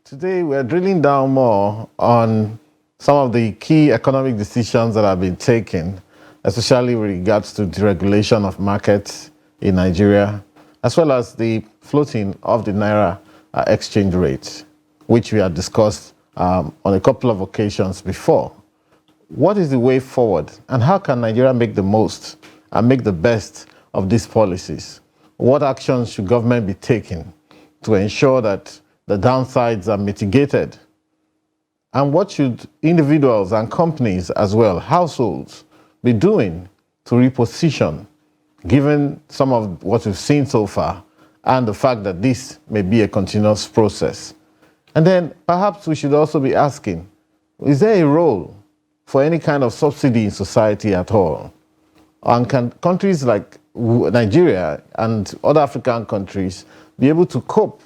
Today, we're drilling down more on some of the key economic decisions that have been taken, especially with regards to deregulation of markets in Nigeria, as well as the floating of the Naira exchange rate, which we had discussed on a couple of occasions before. What is the way forward, and how can Nigeria make the most and make the best of these policies? What actions should government be taking to ensure that the downsides are mitigated? And what should individuals and companies as well, households, be doing to reposition, given some of what we've seen so far and the fact that this may be a continuous process? And then perhaps we should also be asking, is there a role for any kind of subsidy in society at all? And can countries like Nigeria and other African countries be able to cope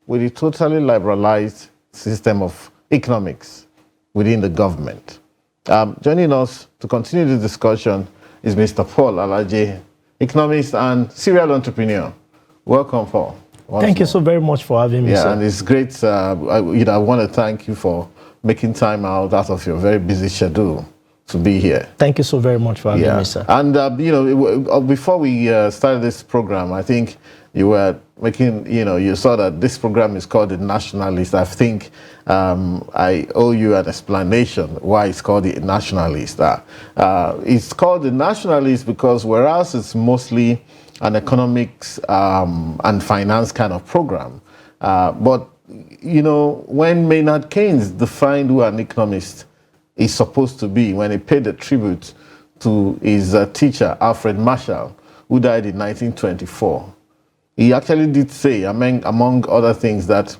with a totally liberalized system of economics within the government? Joining us to continue the discussion is Mr. Paul Alaje, economist and serial entrepreneur. Welcome, Paul. Thank you so very much for having me, sir. And it's great. I want to thank you for making time out of your very busy schedule to be here. Thank you so very much for having me, sir. And, before we started this program, I think you were making, you saw that this program is called The Nationalist. I think I owe you an explanation why it's called The Nationalist. It's called The Nationalist because whereas it's mostly an economics and finance kind of program, but, when Maynard Keynes defined who an economist is supposed to be, when he paid a tribute to his teacher, Alfred Marshall, who died in 1924, he actually did say, among other things, that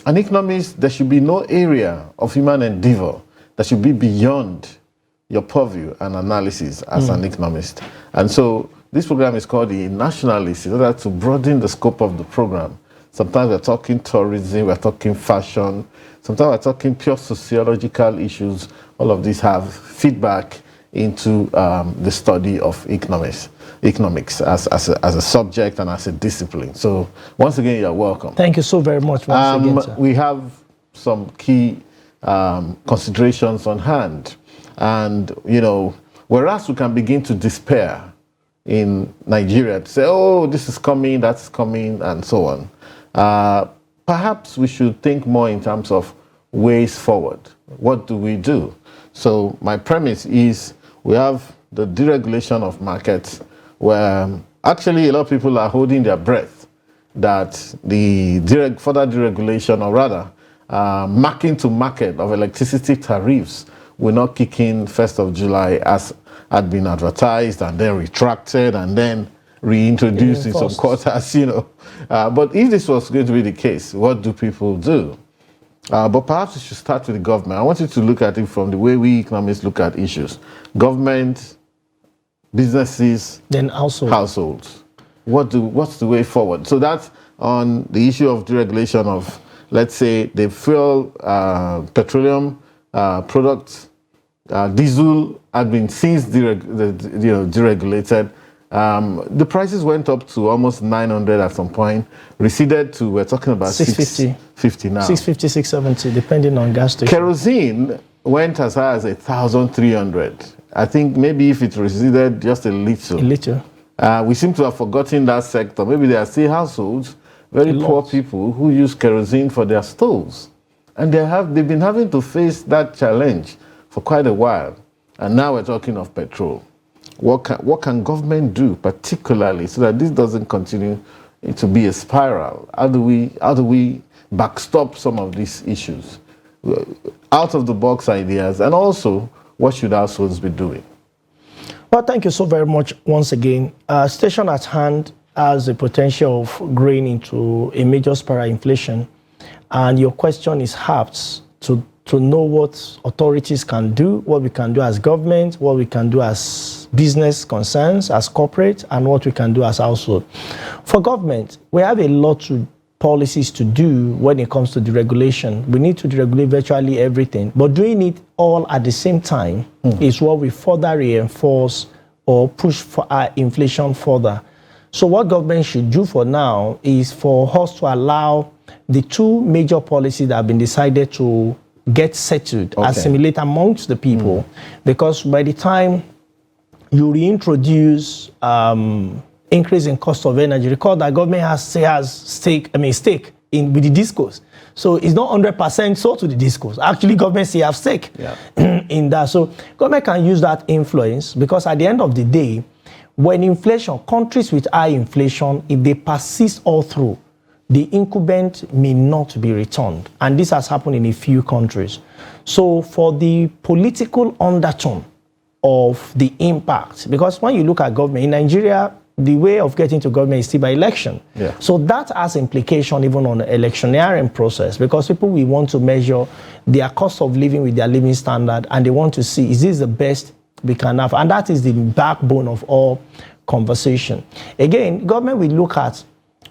an economist, there should be no area of human endeavor that should be beyond your purview and analysis as an economist. And so this program is called The Nationalist in order to broaden the scope of the program. Sometimes we're talking tourism, we're talking fashion, sometimes we're talking pure sociological issues. All of these have feedback into the study of economics as a subject and as a discipline. So once again, you're welcome. Thank you so very much once again, sir. We have some key considerations on hand. And, whereas we can begin to despair in Nigeria to say, oh, this is coming, that's coming, and so on, perhaps we should think more in terms of ways forward. What do we do? So my premise is we have the deregulation of markets, where actually a lot of people are holding their breath that the further deregulation, or rather marking to market of electricity tariffs, will not kick in 1st of July as had been advertised and then retracted and then reintroduced in some quarters, But if this was going to be the case, what do people do? But perhaps we should start with the government. I want you to look at it from the way we economists look at issues. Government, businesses, then households. What's the way forward? So that's on the issue of deregulation of, let's say, the fuel, petroleum products. Diesel had been since deregulated. The prices went up to almost 900 at some point, receded to, we're talking about 650 now. 650, 670, depending on gas station. Kerosene went as high as 1,300. I think maybe if it receded just a little. We seem to have forgotten that sector. Maybe there are still households, very poor people who use kerosene for their stoves. And they've been having to face that challenge for quite a while. And now we're talking of petrol. What can government do particularly so that this doesn't continue to be a spiral? How do we backstop some of these issues? Out of the box ideas, and also what should households be doing? Well, thank you so very much once again. Station at hand has the potential of growing into a major spiral inflation, and your question is apt to know what authorities can do, what we can do as government, what we can do as business concerns, as corporate, and what we can do as household. For government, we have a lot of policies to do when it comes to deregulation. We need to deregulate virtually everything, but doing it all at the same time is what we further reinforce or push for our inflation further. So what government should do for now is for us to allow the two major policies that have been decided to get settled, assimilate amongst the people, because by the time you reintroduce increase in cost of energy, recall that government has stake in with the discos. So it's not 100% sold to the discos. Actually, government still have stake in that. So government can use that influence, because at the end of the day, when inflation, countries with high inflation, if they persist all through, the incumbent may not be returned. And this has happened in a few countries. So for the political undertone of the impact, because when you look at government in Nigeria, the way of getting to government is still by election. So that has implication even on the electioneering process, because people will want to measure their cost of living with their living standard, and they want to see, is this the best we can have? And that is the backbone of all conversation. Again, government will look at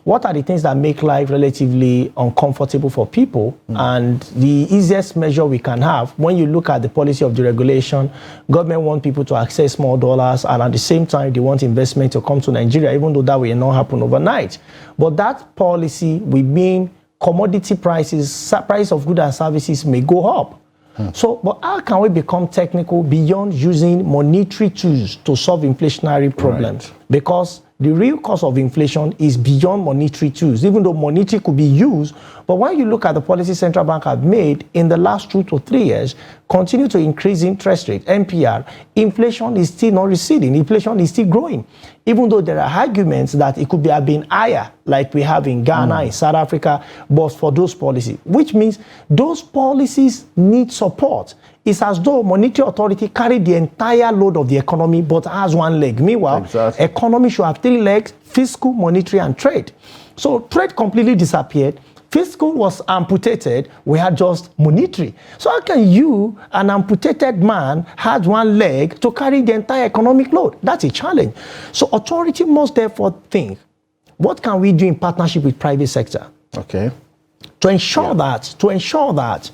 what are the things that make life relatively uncomfortable for people, and the easiest measure we can have, when you look at the policy of deregulation, government want people to access more dollars, and at the same time they want investment to come to Nigeria, even though that will not happen overnight. But that policy will mean commodity prices, price of goods and services may go up. So, but how can we become technical beyond using monetary tools to solve inflationary problems? Because the real cause of inflation is beyond monetary tools, even though monetary could be used. But when you look at the policy central bank have made in the last 2 to 3 years, continue to increase interest rate, MPR, inflation is still not receding. Inflation is still growing, even though there are arguments that it could have been higher, like we have in Ghana, in South Africa, but for those policies, which means those policies need support. It's as though monetary authority carried the entire load of the economy, but has one leg. Meanwhile, economy should have 3 legs: fiscal, monetary, and trade. So trade completely disappeared. Fiscal was amputated. We had just monetary. So how can you, an amputated man, have 1 leg to carry the entire economic load? That's a challenge. So authority must therefore think, what can we do in partnership with private sector? To ensure that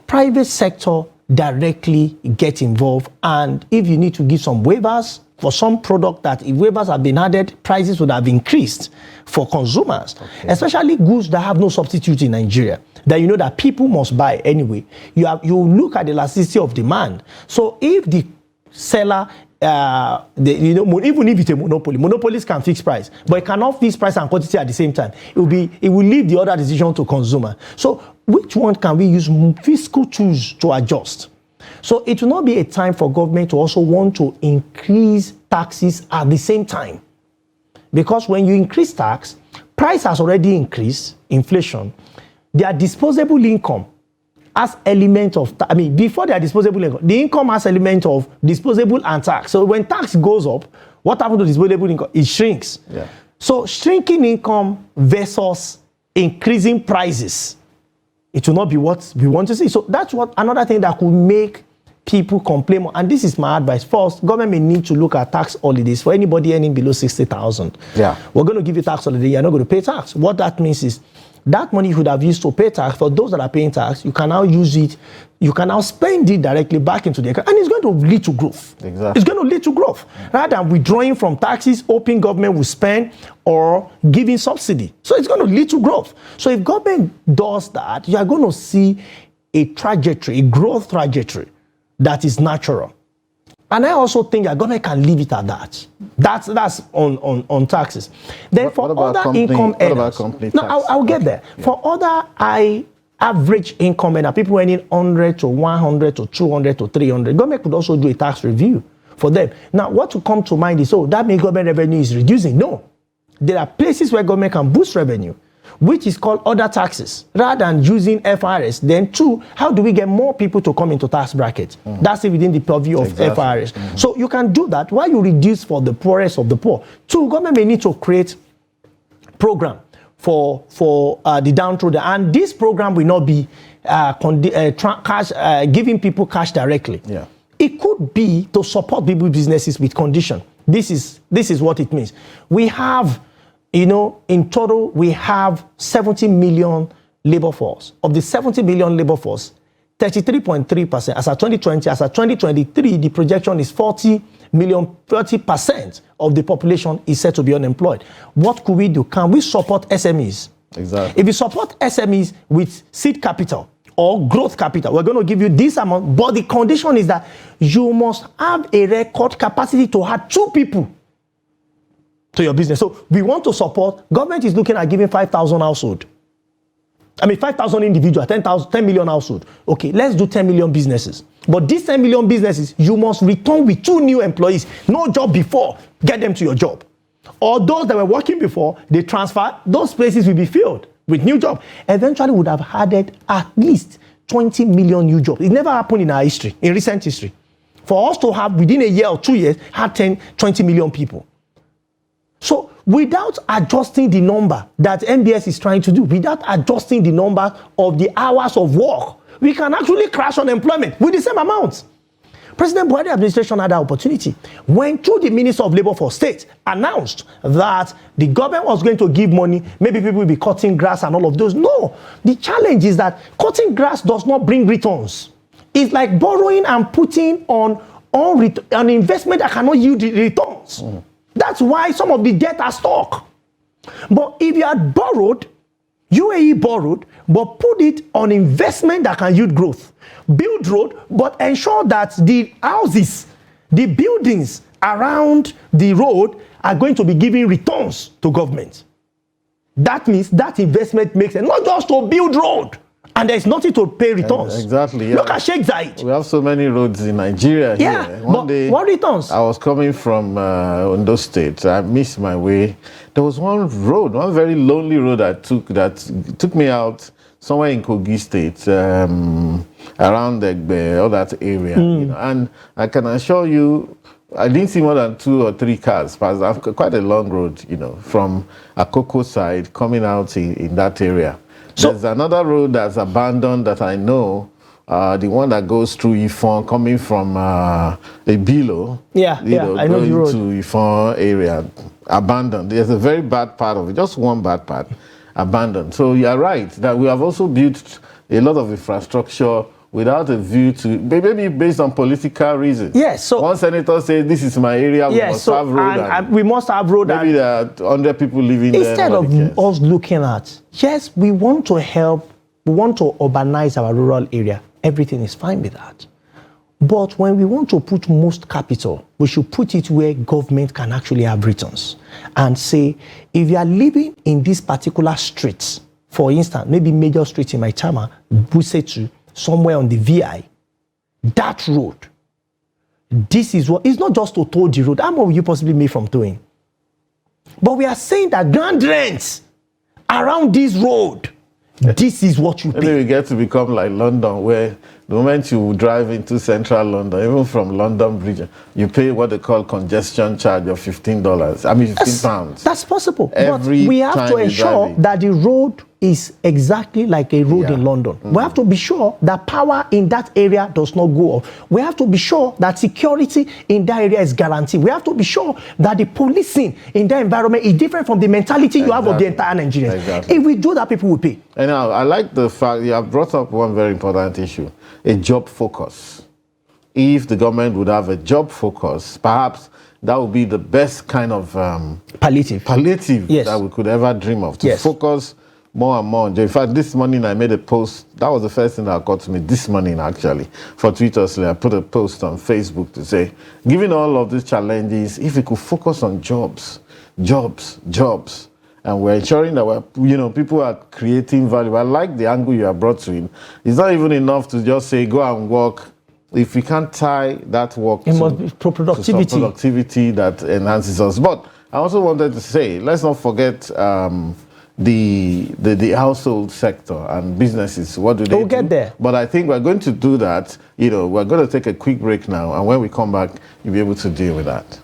private sector directly get involved, and if you need to give some waivers for some product that if waivers have been added, prices would have increased for consumers, especially goods that have no substitute in Nigeria, that you know that people must buy anyway. You look at the elasticity of demand. So if the seller, even if it's a monopoly, monopolies can fix price, but it cannot fix price and quantity at the same time. It will leave the other decision to consumer. So which one can we use fiscal tools to adjust? So it will not be a time for government to also want to increase taxes at the same time. Because when you increase tax, price has already increased, inflation. Their disposable income has element of, before their disposable income, the income has element of disposable and tax. So when tax goes up, what happens to disposable income? It shrinks. So shrinking income versus increasing prices, it will not be what we want to see. So that's what another thing that could make people complain more. And this is my advice. First, government may need to look at tax holidays for anybody earning below 60,000. We're going to give you tax holiday. You're not going to pay tax. What that means is that money you would have used to pay tax, for those that are paying tax, you can now use it. You can now spend it directly back into the economy. And it's going to lead to growth. It's going to lead to growth. Rather than withdrawing from taxes, hoping government will spend, or giving subsidy. So it's going to lead to growth. So if government does that, you are going to see a trajectory, a growth trajectory that is natural. And I also think that government can leave it at that. That's on taxes. Then for other income earners, I'll get there. For other average income earners, people earning 100 to 100 to 200 to 300, government could also do a tax review for them. Now, what to come to mind is, that means government revenue is reducing. No. There are places where government can boost revenue, which is called other taxes. Rather than using FRS, then 2, how do we get more people to come into tax brackets? That's within the purview of FRS. So you can do that while you reduce for the poorest of the poor. 2, government may need to create program for the downtrodden. And this program will not be giving people cash directly. It could be to support people's businesses with condition. This is what it means. We have, in total, we have 70 million labor force. Of the 70 million labor force, 33.3%. As of 2020, as of 2023, the projection is 40 million, 30% of the population is said to be unemployed. What could we do? Can we support SMEs Exactly. If you support SMEs with seed capital or growth capital, we're going to give you this amount, but the condition is that you must have a record capacity to add 2 people to your business. So we want to support, government is looking at giving 5,000 household. 5,000 individuals, 10 million household. Okay, let's do 10 million businesses. But these 10 million businesses, you must return with 2 new employees. No job before, get them to your job. Or those that were working before, they transfer, those places will be filled with new jobs. Eventually would have added at least 20 million new jobs. It never happened in our history, in recent history. For us to have, within a year or 2 years, had 20 million people. So without adjusting the number that MBS is trying to do, without adjusting the number of the hours of work, we can actually crash unemployment with the same amount. President Buhari administration had that opportunity when, through the Minister of Labour for State, announced that the government was going to give money, maybe people will be cutting grass and all of those. No, the challenge is that cutting grass does not bring returns. It's like borrowing and putting on an investment that cannot yield returns. That's why some of the debt are stuck. But if you had borrowed, UAE borrowed, but put it on investment that can yield growth. Build road, but ensure that the houses, the buildings around the road are going to be giving returns to government. That means that investment makes sense, not just to build road, and there's nothing to pay returns. Exactly. Yeah. Look at Sheikh Zayed. We have so many roads in Nigeria here. One day, what returns? I was coming from Ondo State. I missed my way. There was one road, one very lonely road that took me out somewhere in Kogi State, around Egbe, all that area. And I can assure you, I didn't see more than 2 or 3 cars pass. I've got quite a long road, from Akoko side coming out in that area. So, there's another road that's abandoned that I know, the one that goes through Ifon, coming from Ebilo. I know the road. To Ifon area, abandoned. There's a very bad part of it, just one bad part, abandoned. So you're right, that we have also built a lot of infrastructure without a view to, maybe based on political reasons. Yes. So one senator says, this is my area, we must have road. And we must have road. Maybe there are 100 people living there. Instead of us looking at, yes, we want to help, we want to urbanize our rural area. Everything is fine with that. But when we want to put most capital, we should put it where government can actually have returns. And say, if you are living in this particular street, for instance, maybe major street in Maitama, Busetu, somewhere on the VI, that road, this is what, it's not just to tow the road. How much will you possibly make from towing? But we are saying that grand rents around this road, this is what you pay. Maybe we get to become like London, where the moment you drive into central London, even from London Bridge, you pay what they call congestion charge of $15. I mean, £15. That's possible. But we have to ensure that the road is exactly like a road in London. We have to be sure that power in that area does not go off. We have to be sure that security in that area is guaranteed. We have to be sure that the policing in that environment is different from the mentality you have of the entire Nigerians. Exactly. If we do that, people will pay. And now, I like the fact you have brought up one very important issue, a job focus. If the government would have a job focus, perhaps that would be the best kind of palliative that we could ever dream of, to focus more and more. In fact, this morning I made a post. That was the first thing that occurred to me this morning, actually. For Twittersley, I put a post on Facebook to say, given all of these challenges, if we could focus on jobs, and we're ensuring that people are creating value. I like the angle you have brought to it. It's not even enough to just say, go and work. If we can't tie that work to productivity that enhances us. But I also wanted to say, let's not forget the household sector and businesses. What do they do? We'll get there. But I think we're going to do that. We're going to take a quick break now, and when we come back, you'll be able to deal with that.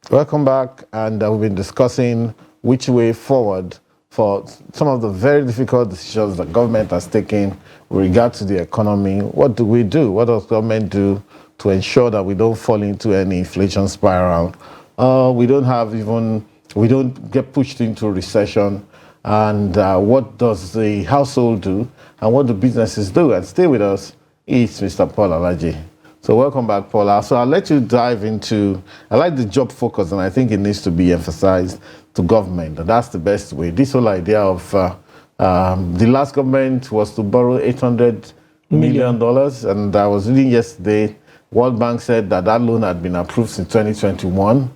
Welcome back, and we've been discussing which way forward for some of the very difficult decisions the government has taken with regard to the economy. What do we do? What does government do to ensure that we don't fall into any inflation spiral. We don't get pushed into recession. And what does the household do, and what do businesses do? And stay with us, it's Mr. Paul Alaji. So welcome back, Paula. So I'll let you dive into, I like the job focus, and I think it needs to be emphasized to government. And that's the best way. This whole idea of the last government was to borrow $800 million. And I was reading yesterday, World Bank said that that loan had been approved since 2021.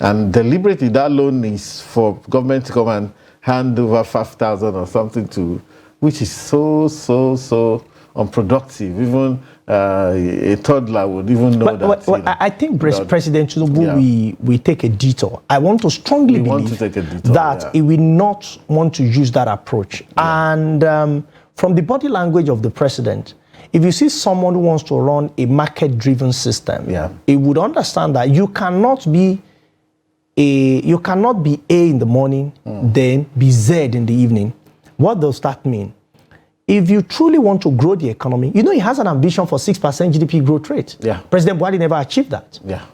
And deliberately, that loan is for government to come and hand over 5,000 or something to, which is so unproductive. Even a toddler would even know that. Well, I think President Tinubu will take a detour. I want to strongly believe that he will not want to use that approach. Yeah. And from the body language of the president, if you see someone who wants to run a market-driven system, he would understand that you cannot be A in the morning, then be Z in the evening. What does that mean? If you truly want to grow the economy, you know he has an ambition for 6% GDP growth rate. Yeah. President Buhari never achieved that. Yeah.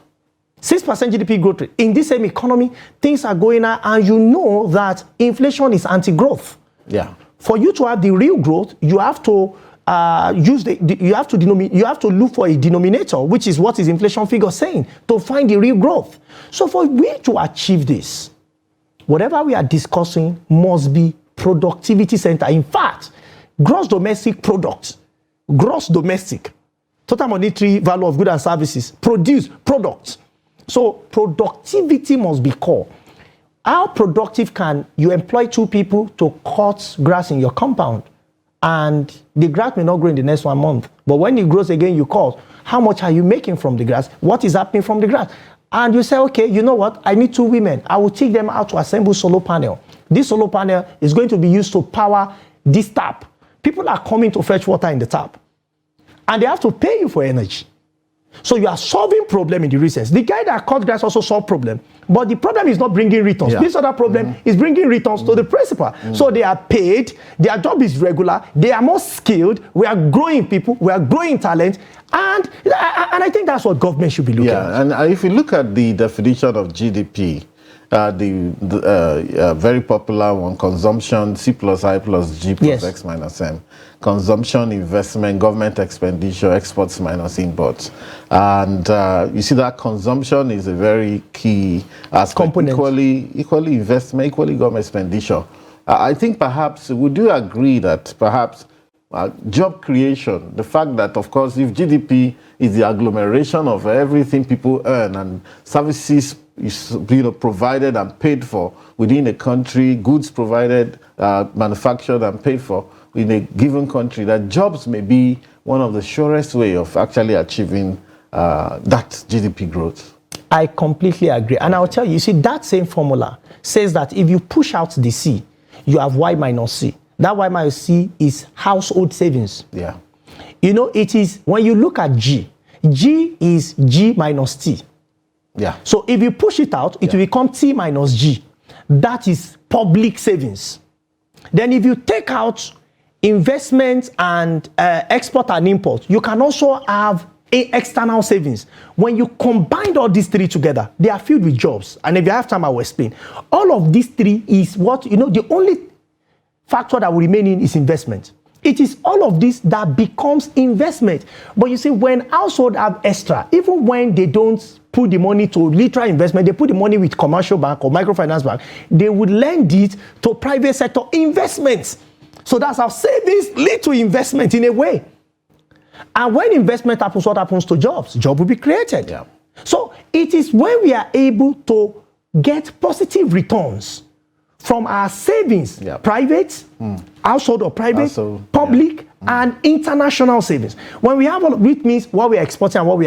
6% GDP growth rate. In this same economy, things are going on, and you know that inflation is anti-growth. Yeah. For you to have the real growth, you have to you have to look for a denominator, which is what is inflation figure saying, to find the real growth. So for we to achieve this, whatever we are discussing must be productivity center. In fact, gross domestic product, gross domestic, total monetary value of goods and services, produce products. So productivity must be core. How productive can you employ 2 people to cut grass in your compound? And the grass may not grow in the next 1 month. But when it grows again, you cut. How much are you making from the grass? What is happening from the grass? And you say, okay, you know what? I need 2 women. I will take them out to assemble solar panel. This solar panel is going to be used to power this tap. People are coming to fetch water in the tap. And they have to pay you for energy. So you are solving problem in the recess. The guy that cut grass also solved problem. But the problem is not bringing returns. Yeah. This other problem is bringing returns to the principal. So they are paid. Their job is regular. They are more skilled. We are growing people. We are growing talent. And I think that's what government should be looking at. Yeah, and if you look at the definition of GDP, the very popular one, consumption, C plus I plus G plus X minus M. Consumption, investment, government expenditure, exports minus imports. And you see that consumption is a very key aspect. Component. Equally investment, equally government expenditure. I think perhaps, would you agree that perhaps job creation, the fact that, of course, if GDP is the agglomeration of everything people earn and services is provided and paid for within a country, goods provided, manufactured and paid for in a given country, that jobs may be one of the surest way of actually achieving that GDP growth. I completely agree. And I'll tell you, see, that same formula says that if you push out the C, you have Y minus C. That Y minus C is household savings. Yeah. You know, it is, when you look at G, G is G minus T. Yeah. So if you push it out, it will become T minus G. That is public savings. Then if you take out investment and export and import, you can also have external savings. When you combine all these 3 together, they are filled with jobs. And if you have time, I will explain. All of these 3 is what, the only factor that will remain in is investment. It is all of this that becomes investment. But you see, when households have extra, even when they don't put the money to literal investment, they put the money with commercial bank or microfinance bank, they would lend it to private sector investments. So that's how savings lead to investment in a way. And when investment happens, what happens to jobs? Job will be created. Yeah. So it is when we are able to get positive returns from our savings, private, household or private, public, and international savings. When we have all of it, means what we are exporting and what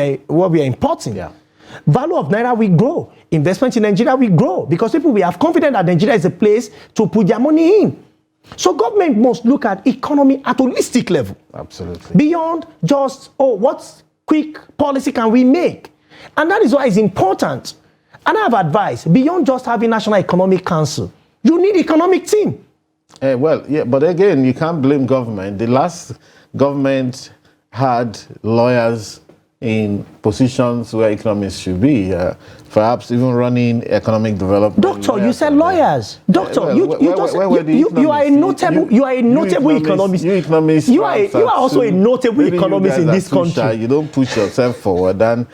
we are importing. Yeah. Value of Naira will grow. Investment in Nigeria will grow because people will have confidence that Nigeria is a place to put their money in. So government must look at economy at a holistic level. Absolutely. Beyond just, what quick policy can we make? And that is why it's important. And I have advice, beyond just having National Economic Council, you need economic team. But again, you can't blame government. The last government had lawyers in positions where economists should be, perhaps even running economic development. Doctor, you said lawyers. Doctor, you are a notable economist. You economists, you are also a notable economist in this country. You don't push yourself forward, and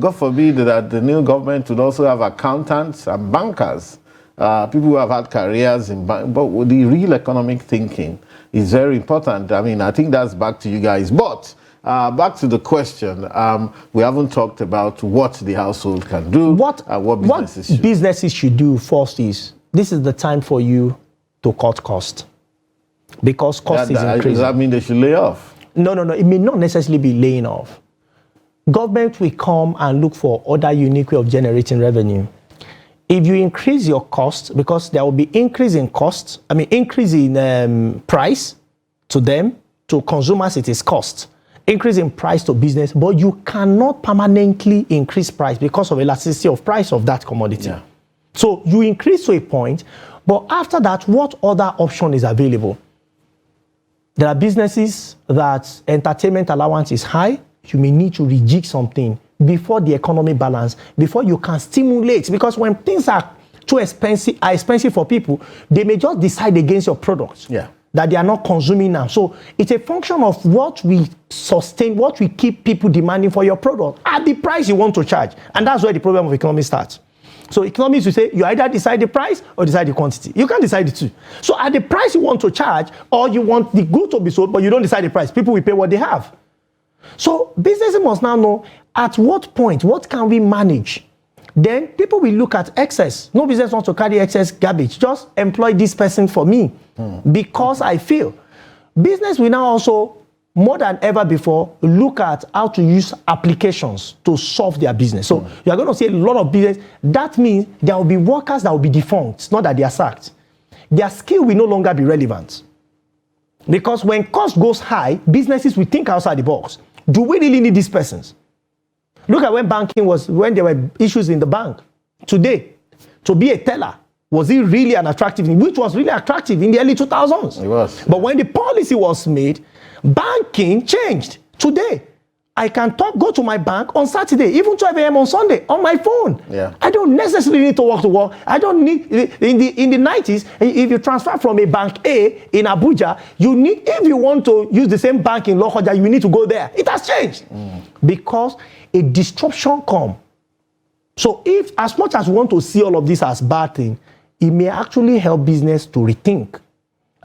God forbid that the new government would also have accountants and bankers, people who have had careers in bank. But the real economic thinking is very important. I mean, I think that's back to you guys, but. Back to the question, we haven't talked about what the household can do, what businesses should do. First is, this is the time for you to cut cost, because cost is increasing. Does that mean they should lay off? No. It may not necessarily be laying off. Government will come and look for other unique way of generating revenue. If you increase your cost, because there will be increase in cost, increase in price to them, to consumers it is cost. Increase in price to business, but you cannot permanently increase price because of elasticity of price of that commodity. Yeah. So you increase to a point, but after that, what other option is available? There are businesses that entertainment allowance is high. You may need to rejig something before the economy balance, before you can stimulate. Because when things are too expensive for people, they may just decide against your products. Yeah. That they are not consuming now. So it's a function of what we sustain, what we keep people demanding for your product at the price you want to charge. And that's where the problem of economy starts. So economists will say, you either decide the price or decide the quantity. You can't decide the two. So at the price you want to charge, or you want the good to be sold, but you don't decide the price. People will pay what they have. So businesses must now know at what point, what can we manage? Then people will look at excess. No business wants to carry excess garbage. Just employ this person for me because I feel. Business will now also, more than ever before, look at how to use applications to solve their business. So you are going to see a lot of business. That means there will be workers that will be defunct, not that they are sacked. Their skill will no longer be relevant. Because when cost goes high, businesses will think outside the box. Do we really need these persons? Look at when there were issues in the bank. Today, to be a teller, was it really an attractive thing? Which was really attractive in the early 2000s. It was. But when the policy was made, banking changed. Today, I can go to my bank on Saturday, even 12 a.m. on Sunday, on my phone. Yeah. I don't necessarily need to walk to work. I don't need, in the 90s, if you transfer from a bank A in Abuja, if you want to use the same bank in Lokoja, you need to go there. It has changed. Because a disruption come. So if, as much as we want to see all of this as bad thing, it may actually help business to rethink.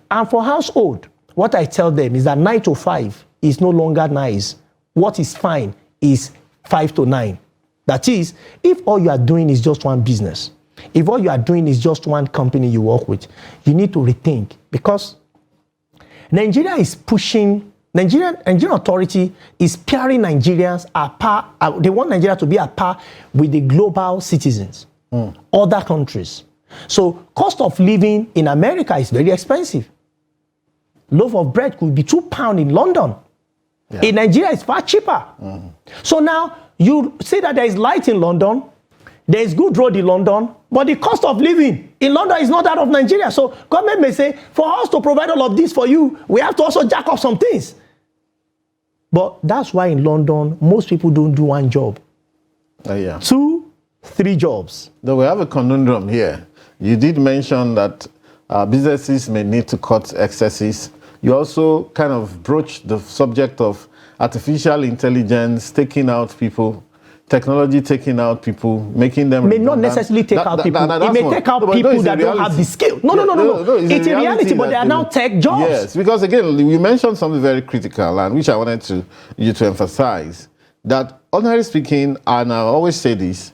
And for household, what I tell them is that 9 to 5 is no longer nice. What is fine is 5 to 9. That is, if all you are doing is just one business, if all you are doing is just one company you work with, you need to rethink. Because Nigeria is pushing, Nigerian authority is pairing Nigerians at par. They want Nigeria to be at par with the global citizens, other countries. So cost of living in America is very expensive. Loaf of bread could be £2 in London. Yeah. In Nigeria, it's far cheaper. So now you say that there is light in London, there is good road in London, but the cost of living in London is not that of Nigeria. So government may say, for us to provide all of this for you, we have to also jack up some things. But that's why in London, most people don't do one job. 2, 3 jobs. Though we have a conundrum here. You did mention that businesses may need to cut excesses. You also kind of broached the subject of artificial intelligence taking out people, technology taking out people, making them... May not necessarily take out people. It may take out people that don't have the skill. No. It's a reality, but they are now tech jobs. Yes, because again, you mentioned something very critical, and which I wanted you to emphasize, that ordinarily speaking, and I always say this,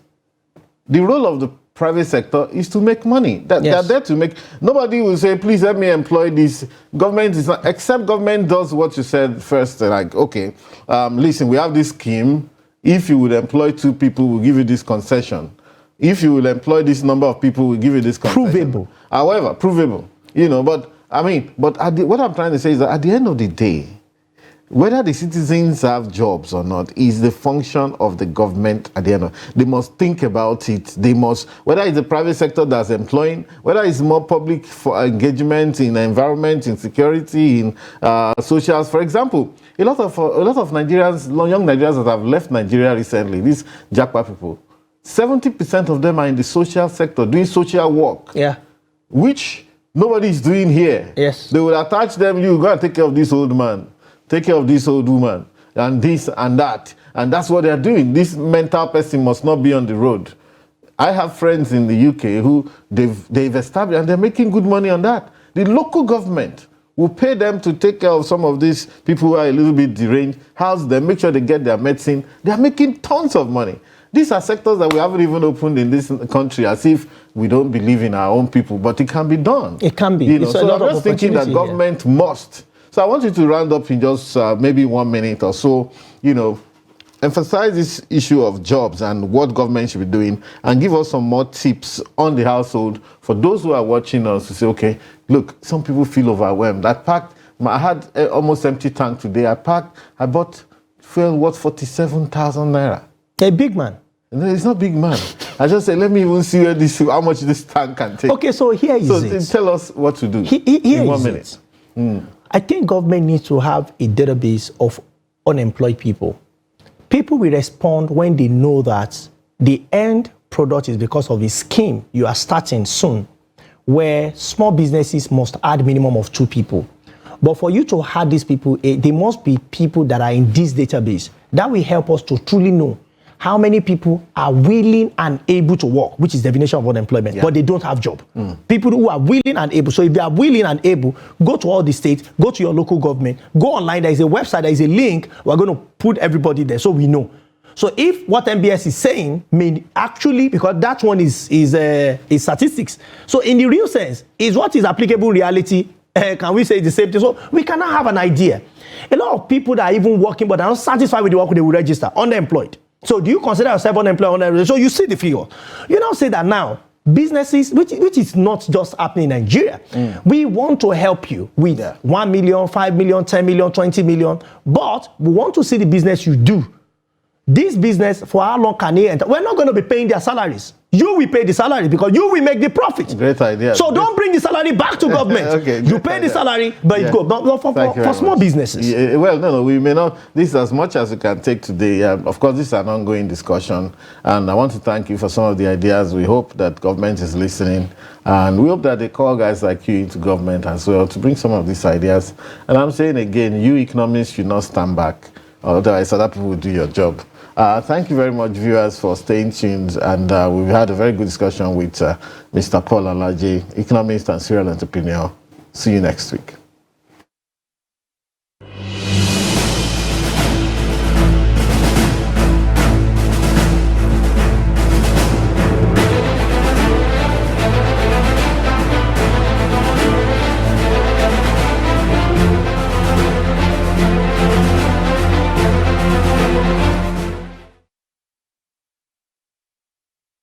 the role of the private sector is to make money. They're there to make. Nobody will say, please let me employ this. Government is not, except government does what you said first. Like, okay, listen, we have this scheme. If you would employ 2 people, we'll give you this concession. If you will employ this number of people, we'll give you this concession. Provable. However, provable. But what I'm trying to say is that at the end of the day, whether the citizens have jobs or not is the function of the government at the end of. They must think about it. They must, whether it's the private sector that's employing, whether it's more public for engagement in environment, in security, in socials. For example, a lot of Nigerians, young Nigerians that have left Nigeria recently, these Japa people, 70% of them are in the social sector doing social work. Yeah. Which nobody is doing here. Yes. They will attach them, you go and take care of this old man, take care of this old woman, and this and that. And that's what they're doing. This mental person must not be on the road. I have friends in the UK who they've established, and they're making good money on that. The local government will pay them to take care of some of these people who are a little bit deranged, house them, make sure they get their medicine. They're making tons of money. These are sectors that we haven't even opened in this country, as if we don't believe in our own people, but it can be done. It can be. You know, so I'm just thinking that here. government must. So I want you to round up in just maybe 1 minute or so, you know, emphasize this issue of jobs and what government should be doing, and give us some more tips on the household for those who are watching us to say, okay, look, some people feel overwhelmed. I had almost empty tank today. I bought fuel worth 47,000 naira. A big man. No, it's not big man. I just said, let me even see how much this tank can take. Okay, so here is it. So tell us what to do Here in 1 is minute. I think government needs to have a database of unemployed people. People will respond when they know that the end product is because of a scheme you are starting soon, where small businesses must add minimum of 2 people. But for you to add these people, they must be people that are in this database. That will help us to truly know how many people are willing and able to work, which is the definition of unemployment, but they don't have job. People who are willing and able. So if they are willing and able, go to all the states, go to your local government, go online. There is a website, there is a link. We're going to put everybody there so we know. So if what MBS is saying may actually, because that one is statistics. So in the real sense, is what is applicable in reality. Can we say the same thing? So we cannot have an idea. A lot of people that are even working but are not satisfied with the work they will register, unemployed. So do you consider yourself unemployed? So you see the figure. You now say that now, businesses, which is not just happening in Nigeria, we want to help you with 1 million, 5 million, 10 million, 20 million, but we want to see the business you do. This business, for how long can they enter? We're not going to be paying their salaries. You will pay the salary because you will make the profit. Great idea. So don't bring the salary back to government. Okay, you pay the salary, but it goes. But for small businesses. Yeah, well, no, we may not. This is as much as we can take today. Of course, this is an ongoing discussion, and I want to thank you for some of the ideas. We hope that government is listening, and we hope that they call guys like you into government as well to bring some of these ideas. And I'm saying again, you economists should not stand back, otherwise other people will do your job. Thank you very much, viewers, for staying tuned. And we've had a very good discussion with Mr. Paul Alaje, economist and serial entrepreneur. See you next week.